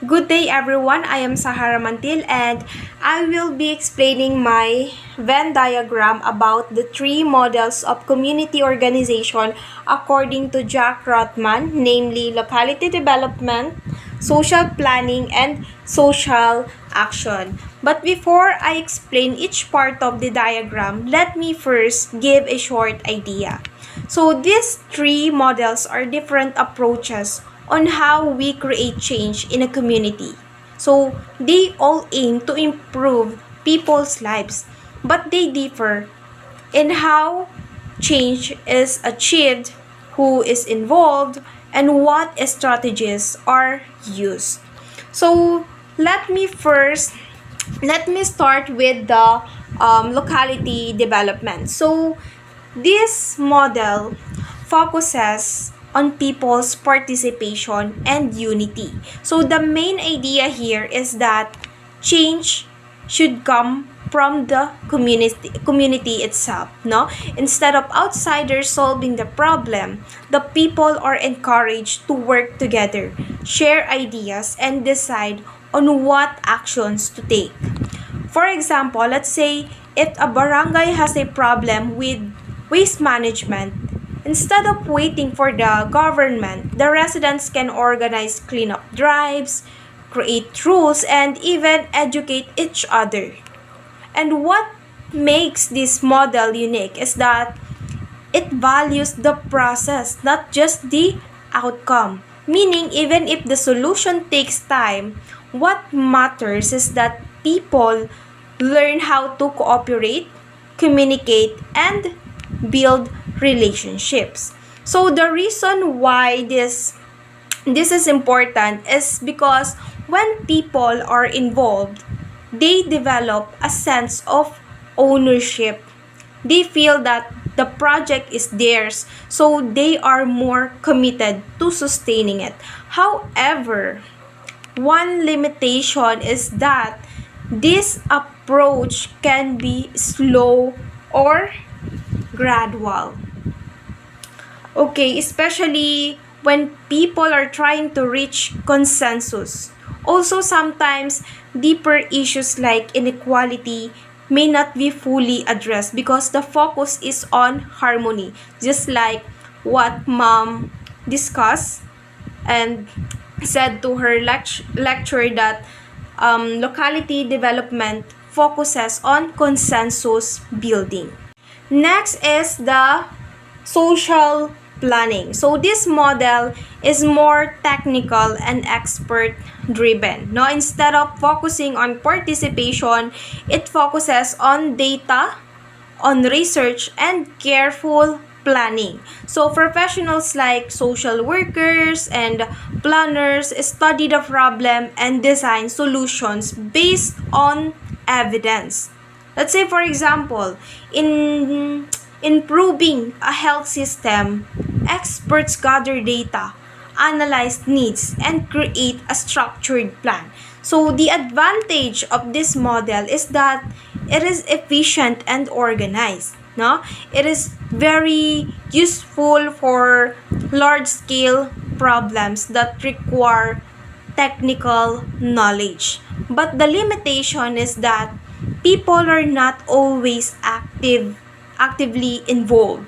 Good day everyone, I am Sahara Mantil and I will be explaining my Venn diagram about the three models of community organization according to Jack Rothman, namely locality development, social planning, and social action. But before I explain each part of the diagram, let me first give a short idea. So these three models are different approaches on how we create change in a community. So they all aim to improve people's lives, but they differ in how change is achieved, who is involved, and what strategies are used. So let me start with the locality development. So this model focuses on people's participation and unity. So the main idea here is that change should come from the community itself, no? Instead of outsiders solving the problem, the people are encouraged to work together, share ideas, and decide on what actions to take. For example, let's say if a barangay has a problem with waste management, instead of waiting for the government, the residents can organize cleanup drives, create rules, and even educate each other. And what makes this model unique is that it values the process, not just the outcome. Meaning, even if the solution takes time, what matters is that people learn how to cooperate, communicate, and build relationships. So the reason why this is important is because when people are involved, they develop a sense of ownership. They feel that the project is theirs, so they are more committed to sustaining it. However, one limitation is that this approach can be slow or gradual. Okay, especially when people are trying to reach consensus. Also, sometimes deeper issues like inequality may not be fully addressed because the focus is on harmony, just like what mom discussed and said to her lecture that locality development focuses on consensus building. Next is the social planning. So this model is more technical and expert driven. No, instead of focusing on participation, it focuses on data, on research, and careful planning. So professionals like social workers and planners study the problem and design solutions based on evidence. Let's say for example, in improving a health system, experts gather data, analyze needs, and create a structured plan. So the advantage of this model is that it is efficient and organized. No? It is very useful for large scale problems that require technical knowledge. But the limitation is that people are not always actively involved.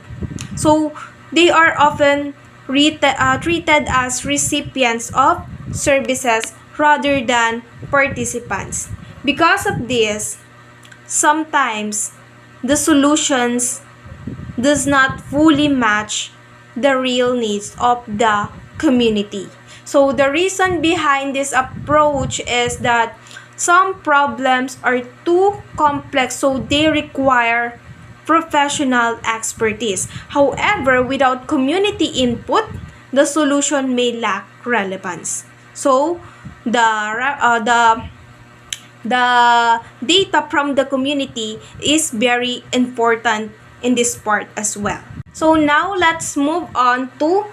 So they are often treated as recipients of services rather than participants. Because of this, sometimes the solutions does not fully match the real needs of the community. So the reason behind this approach is that some problems are too complex, so they require professional expertise. However, without community input, the solution may lack relevance. So the data from the community is very important in this part as well. So now let's move on to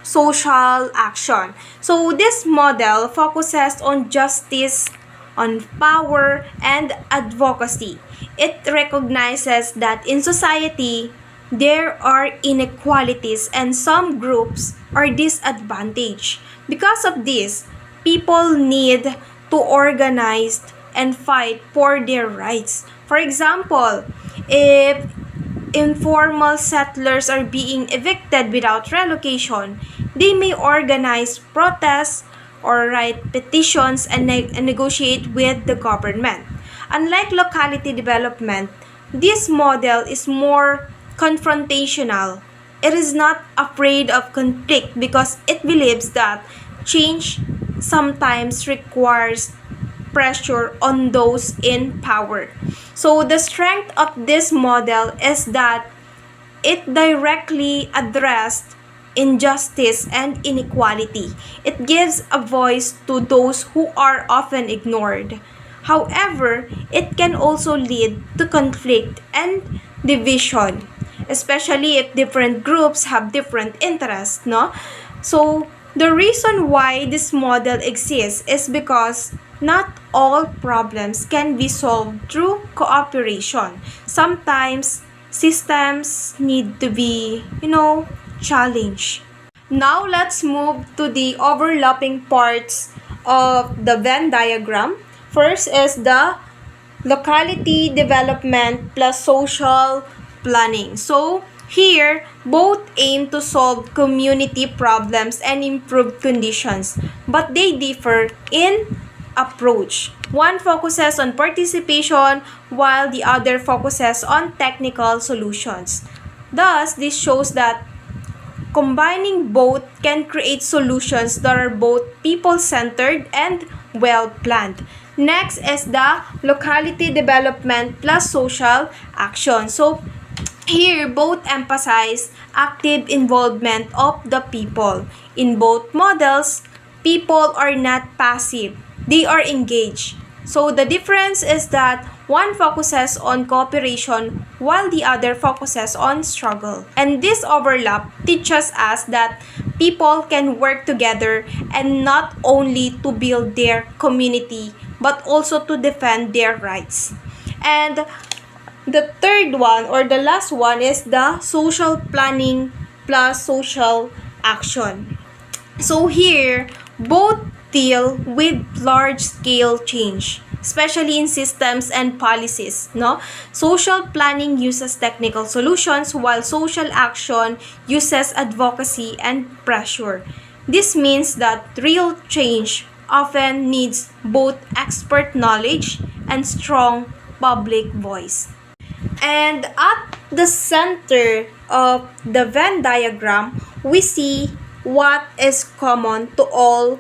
social action. So this model focuses on justice, on power, and advocacy. It recognizes that in society, there are inequalities and some groups are disadvantaged. Because of this, people need to organize and fight for their rights. For example, if informal settlers are being evicted without relocation, they may organize protests or write petitions and negotiate with the government. Unlike locality development, this model is more confrontational. It is not afraid of conflict because it believes that change sometimes requires pressure on those in power. So the strength of this model is that it directly addressed injustice and inequality. It gives a voice to those who are often ignored. However, it can also lead to conflict and division, especially if different groups have different interests, no? So, the reason why this model exists is because not all problems can be solved through cooperation. Sometimes systems need to be, challenged. Now let's move to the overlapping parts of the Venn diagram. First is the locality development plus social planning. So here, both aim to solve community problems and improve conditions, but they differ in approach. One focuses on participation while the other focuses on technical solutions. Thus, this shows that combining both can create solutions that are both people-centered and well-planned. Next is the locality development plus social action. So, here, both emphasize active involvement of the people. In both models, people are not passive, they are engaged. So the difference is that one focuses on cooperation while the other focuses on struggle. And this overlap teaches us that people can work together and not only to build their community but also to defend their rights. And the third one or the last one is the social planning plus social action. So here, both deal with large-scale change, especially in systems and policies, no? Social planning uses technical solutions while social action uses advocacy and pressure. This means that real change often needs both expert knowledge and strong public voice. And at the center of the Venn diagram, we see what is common to all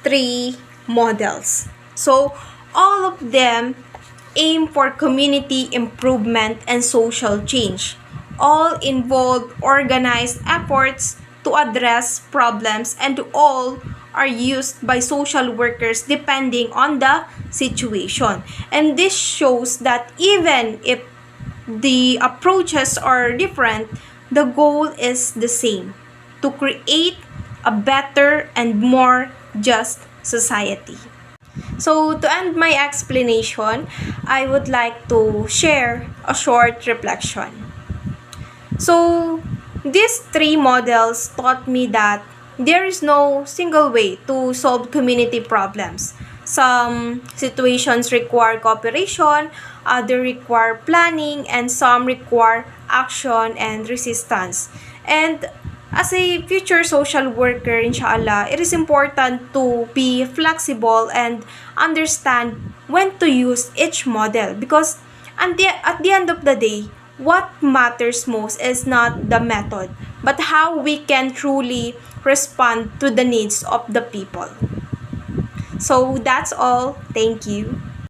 three models. So, all of them aim for community improvement and social change. All involve organized efforts to address problems, and all are used by social workers depending on the situation. And this shows that even if the approaches are different, the goal is the same: to create a better and more just society. So, to end my explanation, I would like to share a short reflection. So, these three models taught me that there is no single way to solve community problems. Some situations require cooperation, others require planning, and some require action and resistance. And as a future social worker, inshallah, it is important to be flexible and understand when to use each model, because at the end of the day, what matters most is not the method, but how we can truly respond to the needs of the people. So that's all. Thank you.